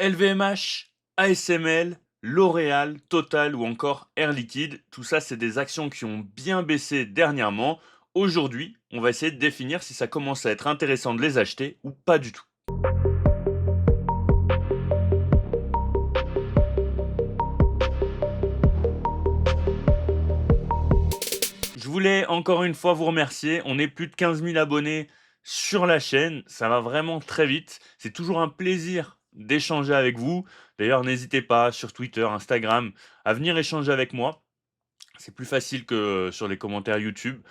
LVMH, ASML, L'Oréal, Total ou encore Air Liquide, tout ça c'est des actions qui ont bien baissé dernièrement. Aujourd'hui, on va essayer de définir si ça commence à être intéressant de les acheter ou pas du tout. Je voulais encore une fois vous remercier. On est plus de 15 000 abonnés sur la chaîne. Ça va vraiment très vite. C'est toujours un plaisir d'échanger avec vous. D'ailleurs, n'hésitez pas sur Twitter, Instagram à venir échanger avec moi. C'est plus facile que sur les commentaires YouTube.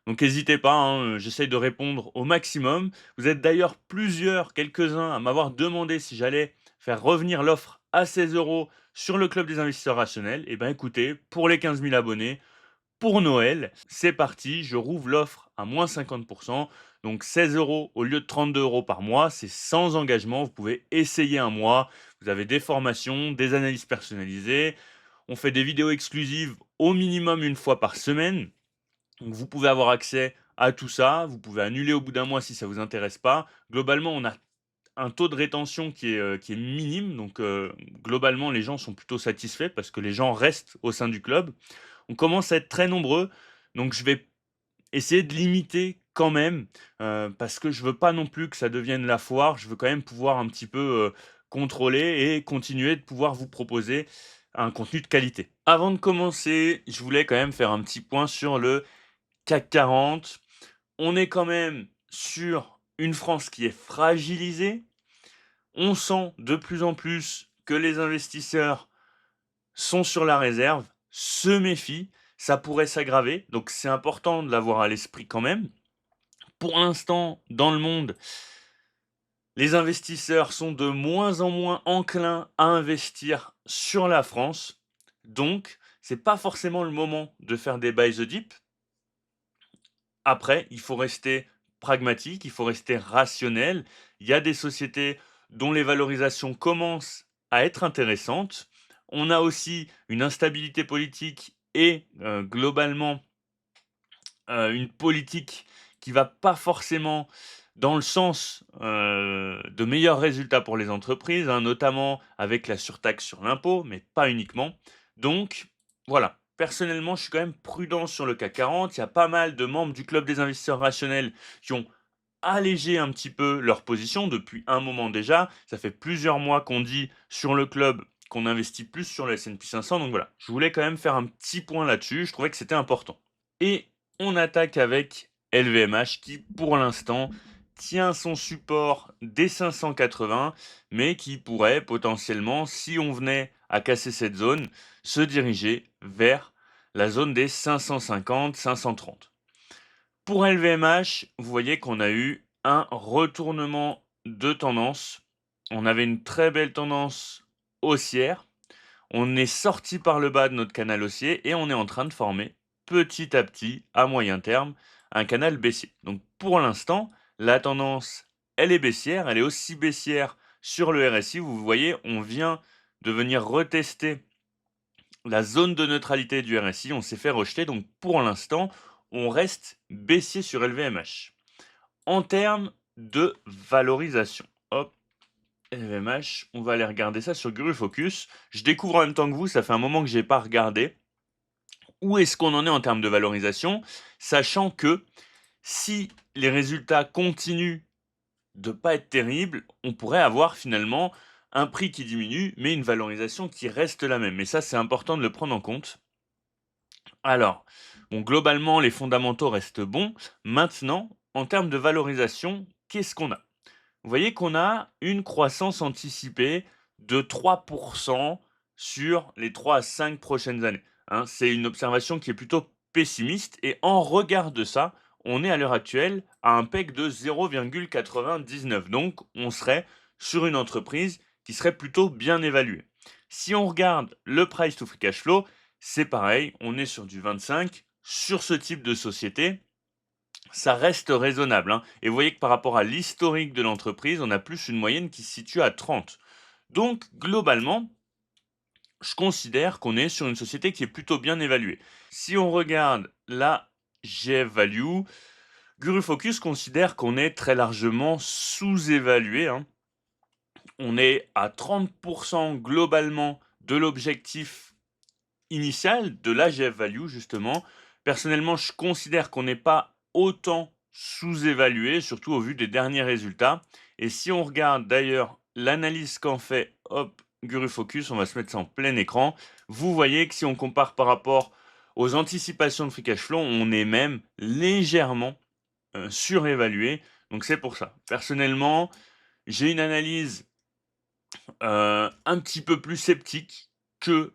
Donc n'hésitez pas, hein, j'essaye de répondre au maximum. Vous êtes d'ailleurs plusieurs, quelques-uns, à m'avoir demandé si j'allais faire revenir l'offre à 16 euros sur le club des investisseurs rationnels. Et bien écoutez, pour les 15 000 abonnés, pour Noël, c'est parti, je rouvre l'offre à moins 50%. Donc 16 euros au lieu de 32 euros par mois, c'est sans engagement. Vous pouvez essayer un mois. Vous avez des formations, des analyses personnalisées. On fait des vidéos exclusives au minimum une fois par semaine. Donc vous pouvez avoir accès à tout ça. Vous pouvez annuler au bout d'un mois si ça ne vous intéresse pas. Globalement, on a un taux de rétention qui est minime. Donc globalement, les gens sont plutôt satisfaits parce que les gens restent au sein du club. On commence à être très nombreux. Donc je vais essayer de limiter quand même, parce que je veux pas non plus que ça devienne la foire. Je veux quand même pouvoir un petit peu, contrôler et continuer de pouvoir vous proposer un contenu de qualité. Avant de commencer, je voulais quand même faire un petit point sur le CAC 40. On est quand même sur une France qui est fragilisée. On sent de plus en plus que les investisseurs sont sur la réserve, se méfient, ça pourrait s'aggraver, donc c'est important de l'avoir à l'esprit quand même. Pour l'instant, dans le monde, les investisseurs sont de moins en moins enclins à investir sur la France. Donc, c'est pas forcément le moment de faire des buy the dip. Après, il faut rester pragmatique, il faut rester rationnel. Il y a des sociétés dont les valorisations commencent à être intéressantes. On a aussi une instabilité politique et globalement une politique qui va pas forcément dans le sens, de meilleurs résultats pour les entreprises, hein, notamment avec la surtaxe sur l'impôt, mais pas uniquement. Donc voilà, personnellement, je suis quand même prudent sur le CAC 40. Il y a pas mal de membres du club des investisseurs rationnels qui ont allégé un petit peu leur position depuis un moment déjà. Ça fait plusieurs mois qu'on dit sur le club qu'on investit plus sur le S&P 500. Donc voilà, je voulais quand même faire un petit point là-dessus. Je trouvais que c'était important. Et on attaque avec LVMH qui, pour l'instant, tient son support des 580, mais qui pourrait potentiellement, si on venait à casser cette zone, se diriger vers la zone des 550, 530. Pour LVMH, vous voyez qu'on a eu un retournement de tendance. On avait une très belle tendance haussière. On est sorti par le bas de notre canal haussier et on est en train de former petit à petit, à moyen terme, un canal baissier. Donc pour l'instant, la tendance, elle est baissière, elle est aussi baissière sur le RSI. Vous voyez, on vient de venir retester la zone de neutralité du RSI, on s'est fait rejeter. Donc pour l'instant, on reste baissier sur LVMH. En termes de valorisation, hop, LVMH, on va aller regarder ça sur Guru Focus. Je découvre en même temps que vous, ça fait un moment que je n'ai pas regardé. Où est-ce qu'on en est en termes de valorisation, sachant que si les résultats continuent de pas être terribles, on pourrait avoir finalement un prix qui diminue, mais une valorisation qui reste la même. Et ça, c'est important de le prendre en compte. Alors, bon, globalement, les fondamentaux restent bons. Maintenant, en termes de valorisation, qu'est-ce qu'on a? Vous voyez qu'on a une croissance anticipée de 3% sur les 3 à 5 prochaines années, hein. C'est une observation qui est plutôt pessimiste et en regard de ça, on est à l'heure actuelle à un PEG de 0,99. Donc on serait sur une entreprise qui serait plutôt bien évaluée. Si on regarde le price to free cash flow, c'est pareil, on est sur du 25. Sur ce type de société, ça reste raisonnable, hein. Et vous voyez que par rapport à l'historique de l'entreprise, on a plus une moyenne qui se situe à 30. Donc, globalement, je considère qu'on est sur une société qui est plutôt bien évaluée. Si on regarde la GF Value, Guru Focus considère qu'on est très largement sous-évalué, hein. on est à 30% globalement de l'objectif initial de l'AGF value justement. Personnellement, je considère qu'on n'est pas autant sous-évalué, surtout au vu des derniers résultats. Et si on regarde d'ailleurs l'analyse qu'en fait hop, Guru Focus, on va se mettre ça en plein écran. Vous voyez que si on compare par rapport aux anticipations de free cash flow, on est même légèrement surévalué. Donc c'est pour ça. Personnellement, j'ai une analyse un petit peu plus sceptique que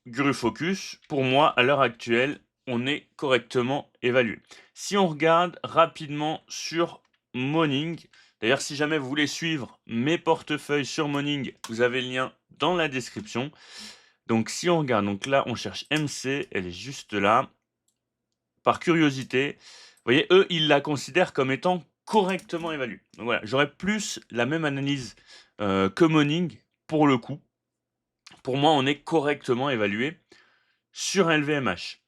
Guru Focus. Pour moi, à l'heure actuelle, on est correctement évalué. Si on regarde rapidement sur Morning, d'ailleurs, si jamais vous voulez suivre mes portefeuilles sur Morning, vous avez le lien dans la description. Donc, si on regarde, donc là, on cherche MC, elle est juste là. Par curiosité, vous voyez, eux, ils la considèrent comme étant correctement évaluée. Donc voilà, j'aurais plus la même analyse que Morning pour le coup. Pour moi, on est correctement évalué sur LVMH.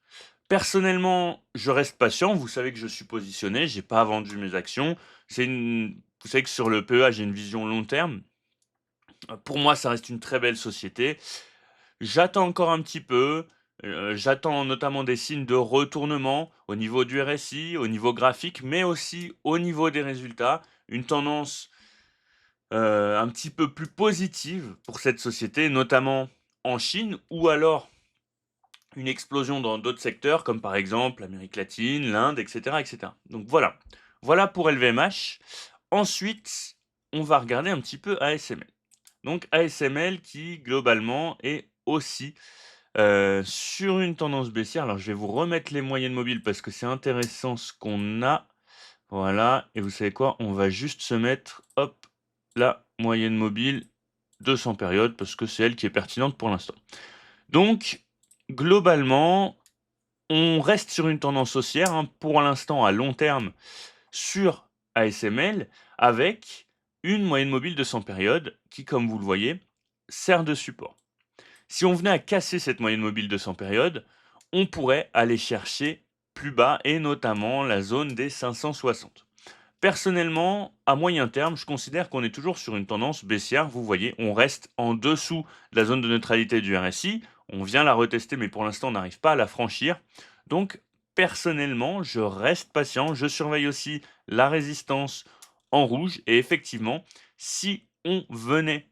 Personnellement, je reste patient. Vous savez que je suis positionné, j'ai pas vendu mes actions. Vous savez que sur le PEA, j'ai une vision long terme. Pour moi, ça reste une très belle société. J'attends encore un petit peu. J'attends notamment des signes de retournement au niveau du RSI, au niveau graphique, mais aussi au niveau des résultats. Une tendance un petit peu plus positive pour cette société, notamment en Chine, ou alors une explosion dans d'autres secteurs, comme par exemple l'Amérique latine, l'Inde, etc., etc. Donc voilà. Voilà pour LVMH. Ensuite, on va regarder un petit peu ASML. Donc ASML qui, globalement, est aussi sur une tendance baissière. Alors, je vais vous remettre les moyennes mobiles parce que c'est intéressant ce qu'on a. Voilà. Et vous savez quoi? On va juste se mettre, hop, la moyenne mobile 200 périodes parce que c'est elle qui est pertinente pour l'instant. Donc, globalement, on reste sur une tendance haussière, hein, pour l'instant à long terme sur ASML avec une moyenne mobile de 100 périodes qui, comme vous le voyez, sert de support. Si on venait à casser cette moyenne mobile de 100 périodes, on pourrait aller chercher plus bas et notamment la zone des 560. Personnellement, à moyen terme, je considère qu'on est toujours sur une tendance baissière. Vous voyez, on reste en dessous de la zone de neutralité du RSI. On vient la retester, mais pour l'instant, on n'arrive pas à la franchir. Donc, personnellement, je reste patient. Je surveille aussi la résistance en rouge. Et effectivement, si on venait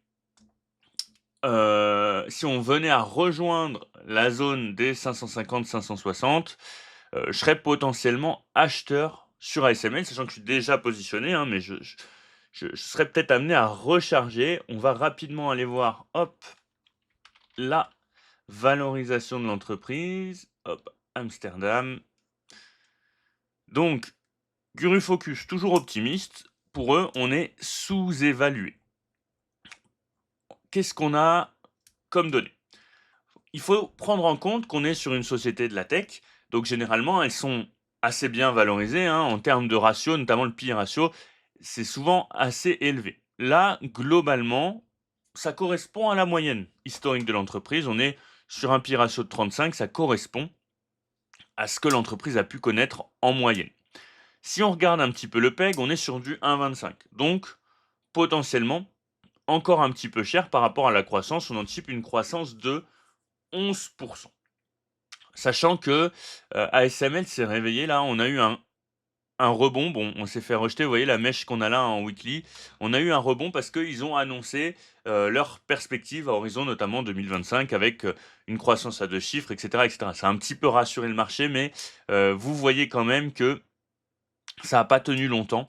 à rejoindre la zone des 550-560, je serais potentiellement acheteur sur ASML, sachant que je suis déjà positionné, hein, mais je serais peut-être amené à recharger. On va rapidement aller voir, hop, la valorisation de l'entreprise. Hop, Amsterdam. Donc, Guru Focus, toujours optimiste. Pour eux, on est sous-évalué. Qu'est-ce qu'on a comme données? Il faut prendre en compte qu'on est sur une société de la tech, donc généralement elles sont assez bien valorisées, hein, en termes de ratio, notamment le PI ratio, c'est souvent assez élevé. Là, globalement, ça correspond à la moyenne historique de l'entreprise. On est sur un PI ratio de 35, ça correspond à ce que l'entreprise a pu connaître en moyenne. Si on regarde un petit peu le PEG, on est sur du 1,25. Donc, potentiellement, encore un petit peu cher par rapport à la croissance. On anticipe une croissance de 11%. Sachant que ASML s'est réveillé là, on a eu un rebond. Bon, on s'est fait rejeter, vous voyez la mèche qu'on a là en weekly. On a eu un rebond parce qu'ils ont annoncé leur perspective à horizon, notamment 2025, avec une croissance à deux chiffres, etc., etc. Ça a un petit peu rassuré le marché, mais vous voyez quand même que ça n'a pas tenu longtemps.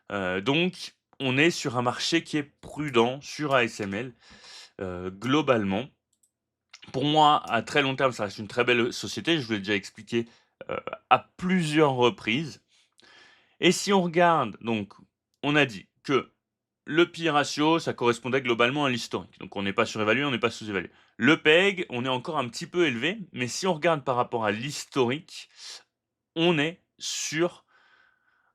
Donc, on est sur un marché qui est prudent sur ASML, globalement. Pour moi, à très long terme, ça reste une très belle société. Je vous l'ai déjà expliqué à plusieurs reprises. Et si on regarde, donc, on a dit que le P/E ratio, ça correspondait globalement à l'historique. Donc, on n'est pas surévalué, on n'est pas sous-évalué. Le PEG, on est encore un petit peu élevé, mais si on regarde par rapport à l'historique, on est sur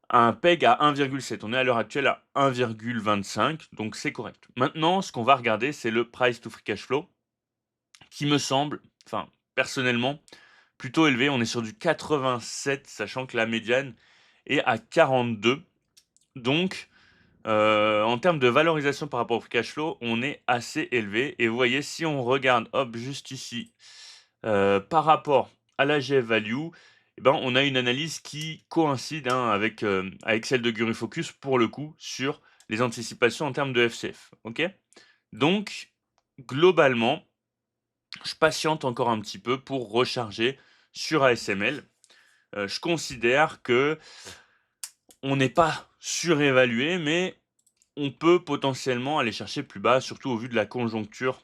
un PEG à 1,7. On est à l'heure actuelle à 1,25, donc c'est correct. Maintenant, ce qu'on va regarder, c'est le price to free cash flow, qui me semble, enfin, personnellement, plutôt élevé. On est sur du 87, sachant que la médiane est à 42. Donc, En termes de valorisation par rapport au free cash flow, on est assez élevé et vous voyez, si on regarde, hop, juste ici, par rapport à la GF value, eh ben, on a une analyse qui coïncide, hein, avec celle de Gurifocus pour le coup sur les anticipations en termes de FCF, OK? Donc globalement, je patiente encore un petit peu pour recharger sur ASML. Je considère que on n'est pas surévalué, mais on peut potentiellement aller chercher plus bas, surtout au vu de la conjoncture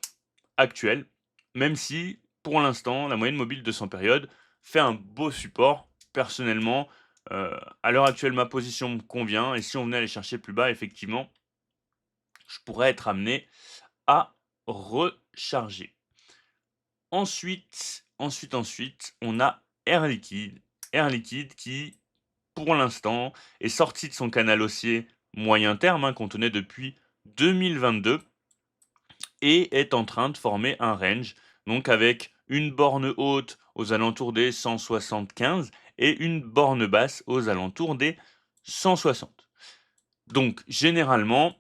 actuelle, même si, pour l'instant, la moyenne mobile de 100 périodes fait un beau support. Personnellement, à l'heure actuelle, ma position me convient et si on venait aller chercher plus bas, effectivement, je pourrais être amené à recharger. Ensuite, on a Air Liquide. Air Liquide qui, pour l'instant, est sorti de son canal haussier moyen terme, hein, qu'on tenait depuis 2022 et est en train de former un range, donc avec une borne haute aux alentours des 175 et une borne basse aux alentours des 160. Donc généralement,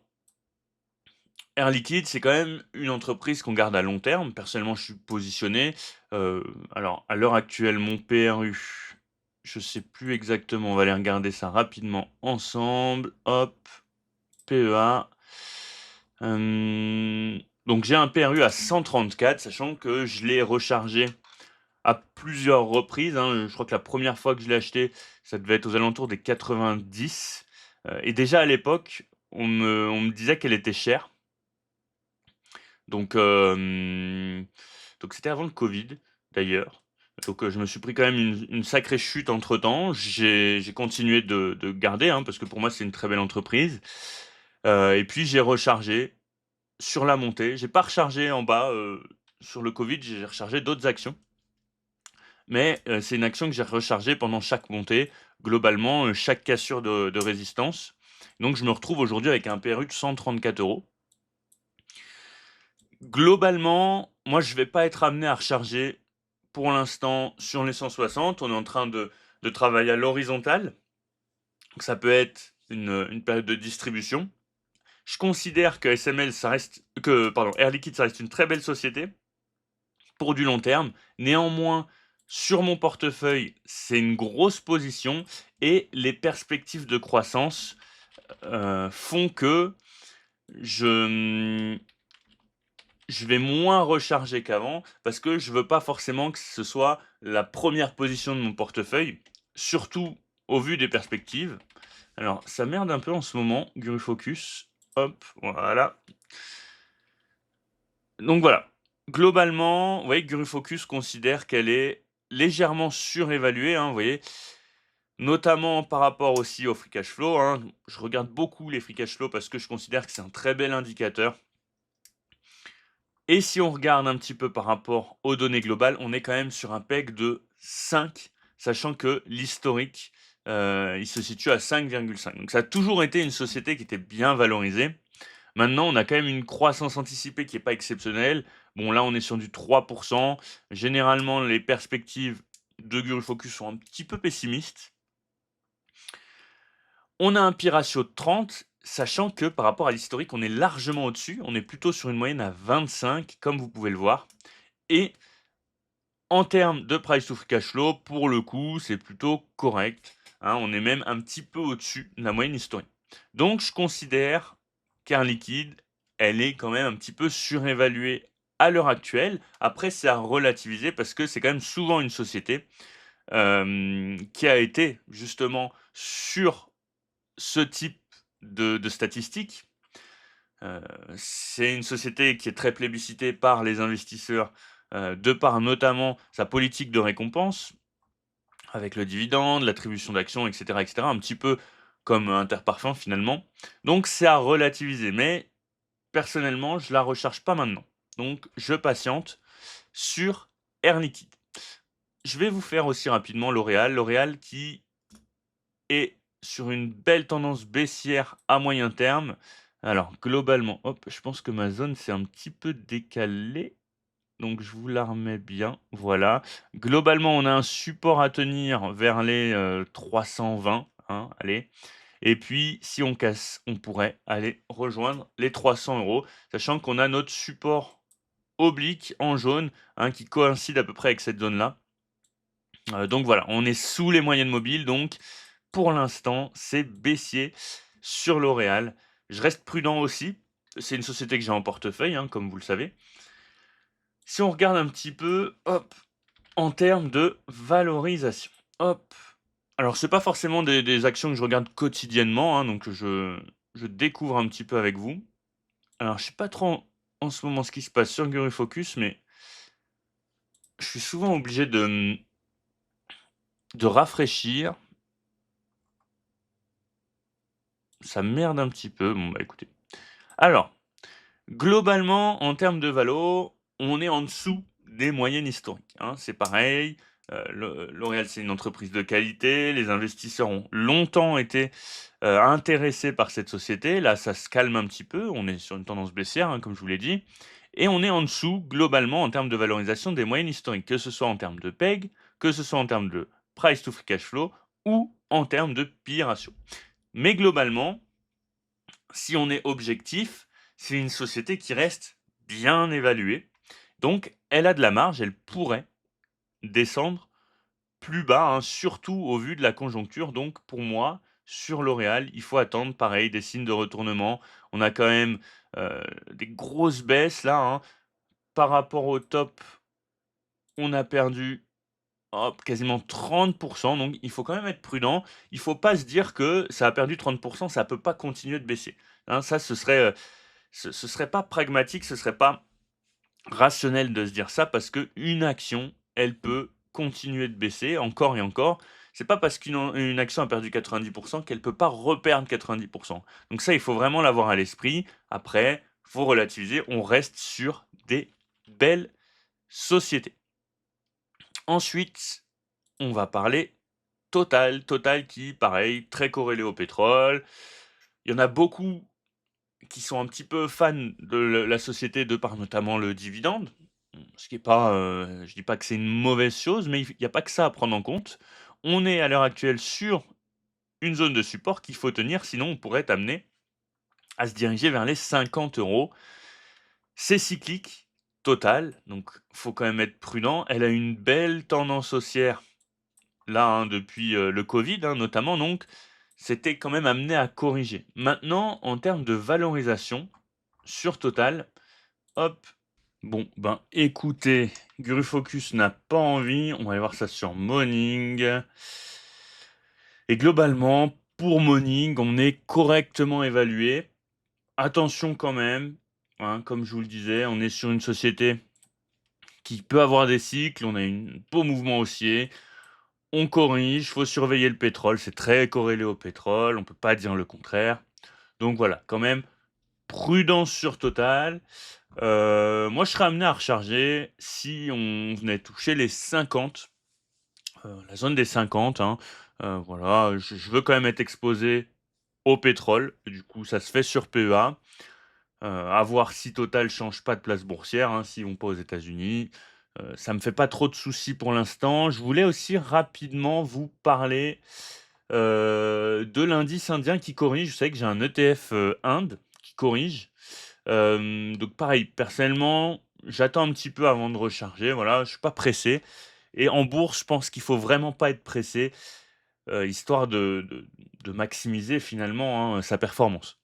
Air Liquide, c'est quand même une entreprise qu'on garde à long terme. Personnellement, je suis positionné. Alors, à l'heure actuelle, mon PRU, je sais plus exactement. On va aller regarder ça rapidement ensemble. Hop, PEA. Donc, j'ai un PRU à 134, sachant que je l'ai rechargé à plusieurs reprises, hein. Je crois que la première fois que je l'ai acheté, ça devait être aux alentours des 90. Et déjà à l'époque, on me disait qu'elle était chère. Donc, donc c'était avant le Covid, d'ailleurs. Donc, je me suis pris quand même une sacrée chute entre-temps. J'ai continué de garder, hein, parce que pour moi, c'est une très belle entreprise. Et puis j'ai rechargé sur la montée. J'ai pas rechargé en bas, sur le Covid, j'ai rechargé d'autres actions. Mais, c'est une action que j'ai rechargée pendant chaque montée, globalement, chaque cassure de résistance. Donc je me retrouve aujourd'hui avec un PRU de 134 €. Globalement, moi, je vais pas être amené à recharger pour l'instant sur les 160. On est en train de travailler à l'horizontale. Donc ça peut être une période de distribution. Je considère que SML, ça reste que pardon, Air Liquide, ça reste une très belle société pour du long terme. Néanmoins, sur mon portefeuille, c'est une grosse position et les perspectives de croissance, font que je, je vais moins recharger qu'avant parce que je veux pas forcément que ce soit la première position de mon portefeuille, surtout au vu des perspectives. Alors, ça merde un peu en ce moment, Gurufocus. Hop, voilà. Donc voilà. Globalement, vous voyez que Gurufocus considère qu'elle est légèrement surévaluée, hein, vous voyez, notamment par rapport aussi au free cash flow, hein. Je regarde beaucoup les free cash flow parce que je considère que c'est un très bel indicateur. Et si on regarde un petit peu par rapport aux données globales, on est quand même sur un PEG de 5, sachant que l'historique, il se situe à 5,5. Donc ça a toujours été une société qui était bien valorisée. Maintenant, on a quand même une croissance anticipée qui est pas exceptionnelle. Bon, là, on est sur du 3. Généralement, les perspectives de Gurufocus sont un petit peu pessimistes. On a un P/E ratio de 30, sachant que par rapport à l'historique, on est largement au-dessus. On est plutôt sur une moyenne à 25, comme vous pouvez le voir. Et en termes de price to free cash flow, pour le coup, c'est plutôt correct, hein. On est même un petit peu au-dessus de la moyenne historique. Donc je considère qu'Air Liquide, elle est quand même un petit peu surévaluée à l'heure actuelle. Après, c'est à relativiser parce que c'est quand même souvent une société, qui a été justement sur ce type de statistiques. Heu, c'est une société qui est très plébiscitée par les investisseurs, de par notamment sa politique de récompense, avec le dividende, l'attribution d'actions et cetera, un petit peu comme Interparfums finalement. Donc c'est à relativiser, mais personnellement, je la recharge pas maintenant. Donc je patiente sur Air Liquide. Je vais vous faire aussi rapidement L'Oréal. L'Oréal qui est sur une belle tendance baissière à moyen terme. Alors globalement, hop, je pense que ma zone s'est un petit peu décalée, donc je vous la remets bien, voilà. Globalement, on a un support à tenir vers les, 320, hein, allez, Et puis, si on casse, on pourrait aller rejoindre les 300 euros, sachant qu'on a notre support oblique en jaune, hein, qui coïncide à peu près avec cette zone-là. Donc voilà, on est sous les moyennes mobiles, donc pour l'instant, c'est baissier sur L'Oréal. Je reste prudent aussi. C'est une société que j'ai en portefeuille, hein, comme vous le savez. Si on regarde un petit peu, hop, en termes de valorisation, hop. Alors, c'est pas forcément des actions que je regarde quotidiennement, hein, donc je découvre un petit peu avec vous. Alors, je sais pas trop en ce moment ce qui se passe sur Focus, mais je suis souvent obligé de rafraîchir. Ça merde un petit peu. Bon, bah, écoutez. Alors, globalement, en termes de valo, on est en dessous des moyennes historiques, hein. C'est pareil, L'Oréal, c'est une entreprise de qualité. Les investisseurs ont longtemps été, intéressés par cette société. Là, ça se calme un petit peu. On est sur une tendance baissière, hein, comme je vous l'ai dit, et on est en dessous, globalement, en termes de valorisation des moyennes historiques, que ce soit en termes de PEG, que ce soit en termes de price to free cash flow ou en termes de P/E ratio. Mais globalement, si on est objectif, c'est une société qui reste bien évaluée. Donc, elle a de la marge, elle pourrait descendre plus bas, hein, surtout au vu de la conjoncture. Donc, pour moi, sur L'Oréal, il faut attendre, pareil, des signes de retournement. On a quand même des grosses baisses là, hein. Par rapport au top, on a perdu hop, quasiment 30%. Donc, il faut quand même être prudent. Il ne faut pas se dire que ça a perdu 30%, ça ne peut pas continuer de baisser, hein. Ça, ce serait pas pragmatique, ce serait pas rationnel de se dire ça parce qu'une action, elle peut continuer de baisser encore et encore. C'est pas parce une action a perdu 90% qu'elle peut pas reperdre 90%. Donc ça, il faut vraiment l'avoir à l'esprit. Après, faut relativiser, on reste sur des belles sociétés. Ensuite, on va parler Total. Total qui, pareil, très corrélé au pétrole. Il y en a beaucoup qui sont un petit peu fans de la société de par notamment le dividende. Ce qui est pas, je dis pas que c'est une mauvaise chose, mais il y a pas que ça à prendre en compte. On est à l'heure actuelle sur une zone de support qu'il faut tenir, sinon on pourrait être amené à se diriger vers les 50 euros. C'est cyclique, Total, donc faut quand même être prudent. Elle a une belle tendance haussière là, hein, depuis, le covid, hein, notamment, donc c'était quand même amené à corriger. Maintenant, en termes de valorisation sur Total, hop, bon, ben, écoutez, Focus n'a pas envie, on va aller voir ça sur Morning. Et globalement, pour Morning, on est correctement évalué. Attention quand même, hein, comme je vous le disais, on est sur une société qui peut avoir des cycles, on a un beau mouvement haussier, on corrige, faut surveiller le pétrole, c'est très corrélé au pétrole, on peut pas dire le contraire. Donc voilà, quand même, prudence sur Total. Moi, je serais amené à recharger si on venait toucher les 50, la zone des 50, hein. Voilà, je veux quand même être exposé au pétrole. Du coup, ça se fait sur PEA. À voir si Total change pas de place boursière, hein, s'ils vont pas aux États-Unis. Ça me fait pas trop de soucis pour l'instant. Je voulais aussi rapidement vous parler, de l'indice indien qui corrige. Vous savez que j'ai un ETF, Inde qui corrige. Donc pareil, personnellement, j'attends un petit peu avant de recharger, voilà, je suis pas pressé et en bourse, je pense qu'il faut vraiment pas être pressé, histoire de maximiser finalement, hein, sa performance.